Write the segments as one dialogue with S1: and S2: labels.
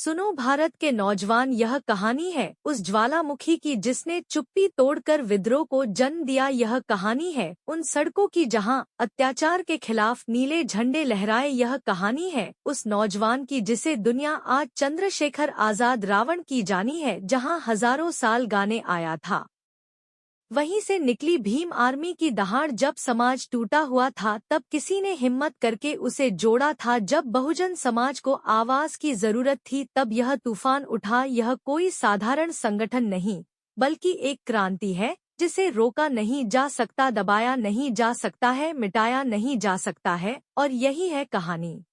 S1: सुनो भारत के नौजवान, यह कहानी है उस ज्वालामुखी की जिसने चुप्पी तोड़कर विद्रोह को जन्म दिया। यह कहानी है उन सड़कों की जहां अत्याचार के खिलाफ नीले झंडे लहराए। यह कहानी है उस नौजवान की जिसे दुनिया आज चंद्रशेखर आजाद रावण की जानी है। जहां हजारों साल गाने आया था, वहीं से निकली भीम आर्मी की दहाड़। जब समाज टूटा हुआ था तब किसी ने हिम्मत करके उसे जोड़ा था। जब बहुजन समाज को आवाज की जरूरत थी तब यह तूफान उठा। यह कोई साधारण संगठन नहीं बल्कि एक क्रांति है जिसे रोका नहीं जा सकता, दबाया नहीं जा सकता है, मिटाया नहीं जा सकता है। और यही है कहानी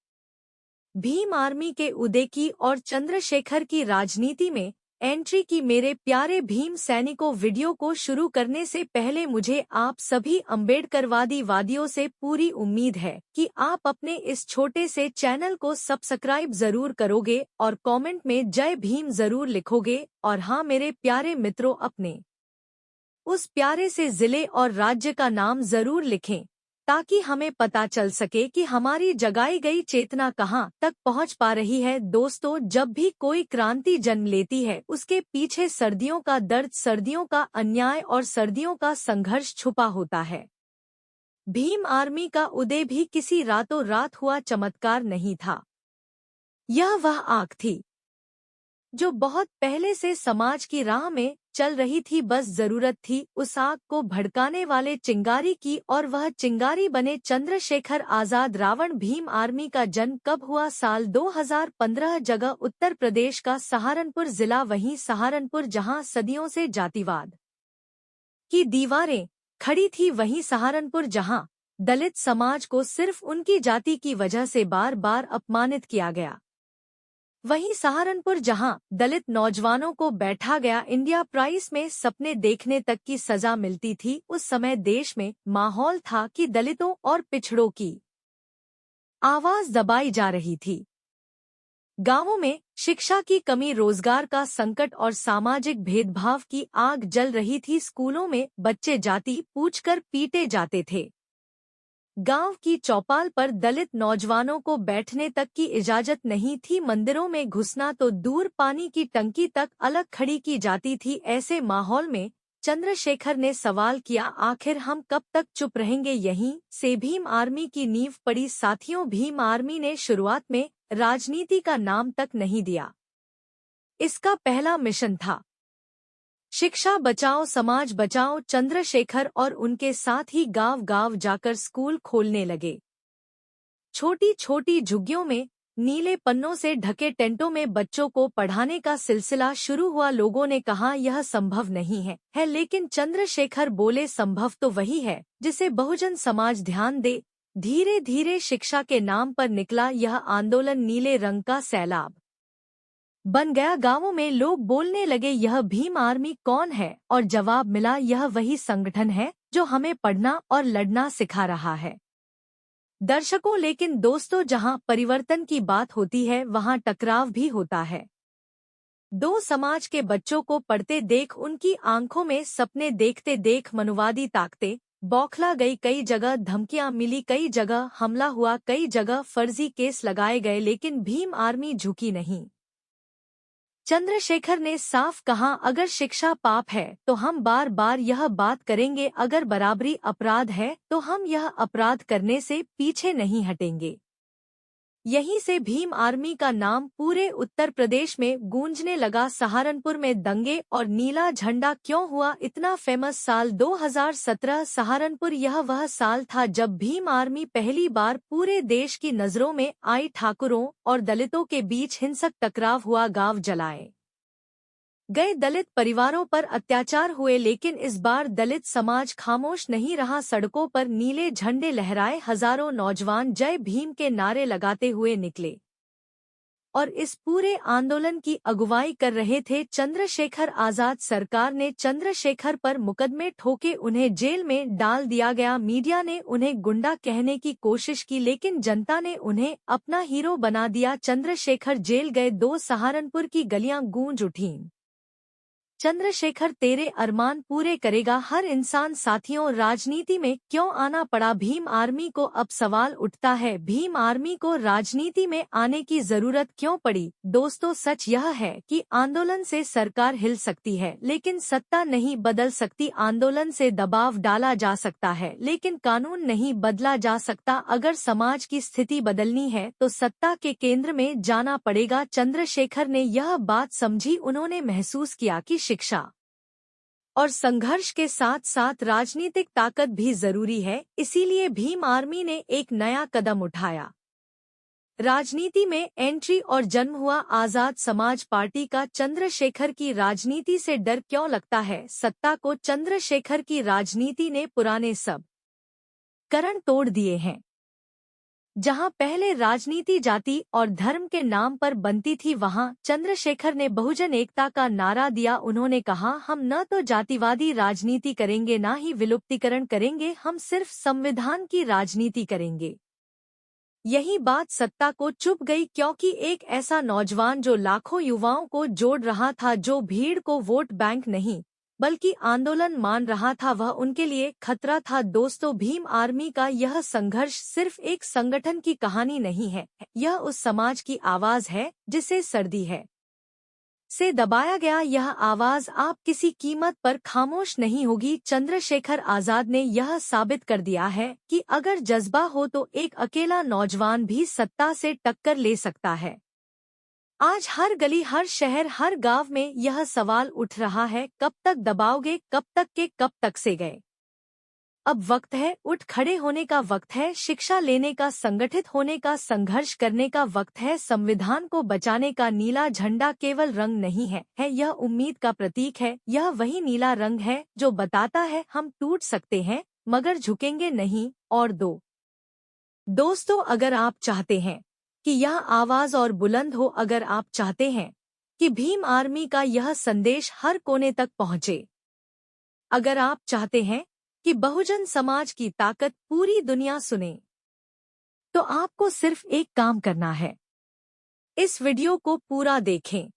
S1: भीम आर्मी के उदय की और चंद्रशेखर की राजनीति में एंट्री की। मेरे प्यारे भीम सैनिकों, वीडियो को शुरू करने से पहले मुझे आप सभी अम्बेडकरवादी वादियों से पूरी उम्मीद है कि आप अपने इस छोटे से चैनल को सब्सक्राइब जरूर करोगे और कमेंट में जय भीम जरूर लिखोगे। और हाँ मेरे प्यारे मित्रों, अपने उस प्यारे से जिले और राज्य का नाम जरूर लिखें ताकि हमें पता चल सके कि हमारी जगाई गई चेतना कहां तक पहुंच पा रही है। दोस्तों, जब भी कोई क्रांति जन्म लेती है उसके पीछे सर्दियों का दर्द, सर्दियों का अन्याय और सर्दियों का संघर्ष छुपा होता है। भीम आर्मी का उदय भी किसी रातों रात हुआ चमत्कार नहीं था। यह वह आग थी जो बहुत पहले से समाज की राह में चल रही थी। बस जरूरत थी उस आग को भड़काने वाले चिंगारी की, और वह चिंगारी बने चंद्रशेखर आजाद रावण। भीम आर्मी का जन्म कब हुआ? साल 2015। जगह उत्तर प्रदेश का सहारनपुर जिला। वहीं सहारनपुर जहां सदियों से जातिवाद की दीवारें खड़ी थी, वहीं सहारनपुर जहां दलित समाज को सिर्फ उनकी जाति की वजह से बार बार अपमानित किया गया। वहीं सहारनपुर जहां दलित नौजवानों को बैठा गया इंडिया प्राइज में सपने देखने तक की सजा मिलती थी। उस समय देश में माहौल था कि दलितों और पिछड़ों की आवाज दबाई जा रही थी। गांवों में शिक्षा की कमी, रोजगार का संकट और सामाजिक भेदभाव की आग जल रही थी। स्कूलों में बच्चे जाति पूछकर पीटे जाते थे। गांव की चौपाल पर दलित नौजवानों को बैठने तक की इजाजत नहीं थी। मंदिरों में घुसना तो दूर, पानी की टंकी तक अलग खड़ी की जाती थी। ऐसे माहौल में चंद्रशेखर ने सवाल किया, आखिर हम कब तक चुप रहेंगे? यहीं से भीम आर्मी की नींव पड़ी। साथियों, भीम आर्मी ने शुरुआत में राजनीति का नाम तक नहीं दिया। इसका पहला मिशन था शिक्षा बचाओ, समाज बचाओ। चंद्रशेखर और उनके साथ ही गांव गांव जाकर स्कूल खोलने लगे। छोटी छोटी झुग्गियों में नीले पन्नों से ढके टेंटों में बच्चों को पढ़ाने का सिलसिला शुरू हुआ। लोगों ने कहा यह संभव नहीं है, लेकिन चंद्रशेखर बोले संभव तो वही है जिसे बहुजन समाज ध्यान दे। धीरे धीरे शिक्षा के नाम पर निकला यह आंदोलन नीले रंग का सैलाब बन गया। गांवों में लोग बोलने लगे, यह भीम आर्मी कौन है? और जवाब मिला, यह वही संगठन है जो हमें पढ़ना और लड़ना सिखा रहा है। दर्शकों, लेकिन दोस्तों, जहां परिवर्तन की बात होती है वहां टकराव भी होता है। दो समाज के बच्चों को पढ़ते देख उनकी आंखों में सपने देखते देख मनुवादी ताकतें बौखला गई। कई जगह धमकियां मिली, कई जगह हमला हुआ, कई जगह फर्जी केस लगाए गए, लेकिन भीम आर्मी झुकी नहीं। चंद्रशेखर ने साफ कहा, अगर शिक्षा पाप है तो हम बार बार यह बात करेंगे, अगर बराबरी अपराध है तो हम यह अपराध करने से पीछे नहीं हटेंगे। यहीं से भीम आर्मी का नाम पूरे उत्तर प्रदेश में गूंजने लगा। सहारनपुर में दंगे और नीला झंडा क्यों हुआ इतना फेमस? साल 2017 सहारनपुर, यह वह साल था जब भीम आर्मी पहली बार पूरे देश की नजरों में आई। ठाकुरों और दलितों के बीच हिंसक टकराव हुआ, गांव जलाए गए, दलित परिवारों पर अत्याचार हुए, लेकिन इस बार दलित समाज खामोश नहीं रहा। सड़कों पर नीले झंडे लहराए, हजारों नौजवान जय भीम के नारे लगाते हुए निकले और इस पूरे आंदोलन की अगुवाई कर रहे थे चंद्रशेखर आजाद। सरकार ने चंद्रशेखर पर मुकदमे ठोके, उन्हें जेल में डाल दिया गया। मीडिया ने उन्हें गुंडा कहने की कोशिश की, लेकिन जनता ने उन्हें अपना हीरो बना दिया। चंद्रशेखर जेल गए, दो सहारनपुर की गलियां गूंज उठीं। चंद्रशेखर तेरे अरमान पूरे करेगा हर इंसान। साथियों, राजनीति में क्यों आना पड़ा भीम आर्मी को? अब सवाल उठता है, भीम आर्मी को राजनीति में आने की जरूरत क्यों पड़ी? दोस्तों, सच यह है कि आंदोलन से सरकार हिल सकती है, लेकिन सत्ता नहीं बदल सकती। आंदोलन से दबाव डाला जा सकता है, लेकिन कानून नहीं बदला जा सकता। अगर समाज की स्थिति बदलनी है तो सत्ता के केंद्र में जाना पड़ेगा। चंद्रशेखर ने यह बात समझी। उन्होंने महसूस किया कि शिक्षा और संघर्ष के साथ साथ राजनीतिक ताकत भी जरूरी है। इसीलिए भीम आर्मी ने एक नया कदम उठाया। राजनीति में एंट्री और जन्म हुआ आजाद समाज पार्टी का। चंद्रशेखर की राजनीति से डर क्यों लगता है सत्ता को? चंद्रशेखर की राजनीति ने पुराने सब करण तोड़ दिए हैं। जहां पहले राजनीति जाति और धर्म के नाम पर बनती थी, वहां चंद्रशेखर ने बहुजन एकता का नारा दिया। उन्होंने कहा, हम न तो जातिवादी राजनीति करेंगे, न ही विलुप्तीकरण करेंगे, हम सिर्फ संविधान की राजनीति करेंगे। यही बात सत्ता को चुभ गई, क्योंकि एक ऐसा नौजवान जो लाखों युवाओं को जोड़ रहा था, जो भीड़ को वोट बैंक नहीं बल्कि आंदोलन मान रहा था, वह उनके लिए खतरा था। दोस्तों, भीम आर्मी का यह संघर्ष सिर्फ एक संगठन की कहानी नहीं है, यह उस समाज की आवाज है जिसे सर्दी है से दबाया गया। यह आवाज आप किसी कीमत पर खामोश नहीं होगी। चंद्रशेखर आजाद ने यह साबित कर दिया है कि अगर जज्बा हो तो एक अकेला नौजवान भी सत्ता से टक्कर ले सकता है। आज हर गली, हर शहर, हर गांव में यह सवाल उठ रहा है, कब तक दबाओगे? कब तक के कब तक से गए? अब वक्त है, उठ खड़े होने का वक्त है, शिक्षा लेने का, संगठित होने का, संघर्ष करने का वक्त है। संविधान को बचाने का नीला झंडा केवल रंग नहीं है, यह उम्मीद का प्रतीक है। यह वही नीला रंग है जो बताता है हम टूट सकते हैं मगर झुकेंगे नहीं। और दोस्तों, अगर आप चाहते हैं कि यह आवाज और बुलंद हो, अगर आप चाहते हैं कि भीम आर्मी का यह संदेश हर कोने तक पहुंचे, अगर आप चाहते हैं कि बहुजन समाज की ताकत पूरी दुनिया सुने, तो आपको सिर्फ एक काम करना है, इस वीडियो को पूरा देखें,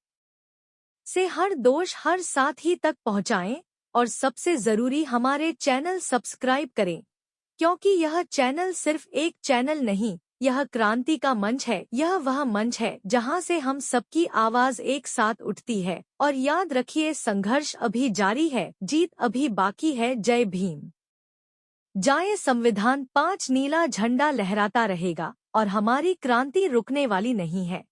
S1: से हर दोष हर साथी तक पहुंचाएं और सबसे जरूरी हमारे चैनल सब्सक्राइब करें, क्योंकि यह चैनल सिर्फ एक चैनल नहीं, यह क्रांति का मंच है। यह वह मंच है जहां से हम सबकी आवाज एक साथ उठती है। और याद रखिए, संघर्ष अभी जारी है, जीत अभी बाकी है। जय भीम। जाए संविधान 5 नीला झंडा लहराता रहेगा और हमारी क्रांति रुकने वाली नहीं है।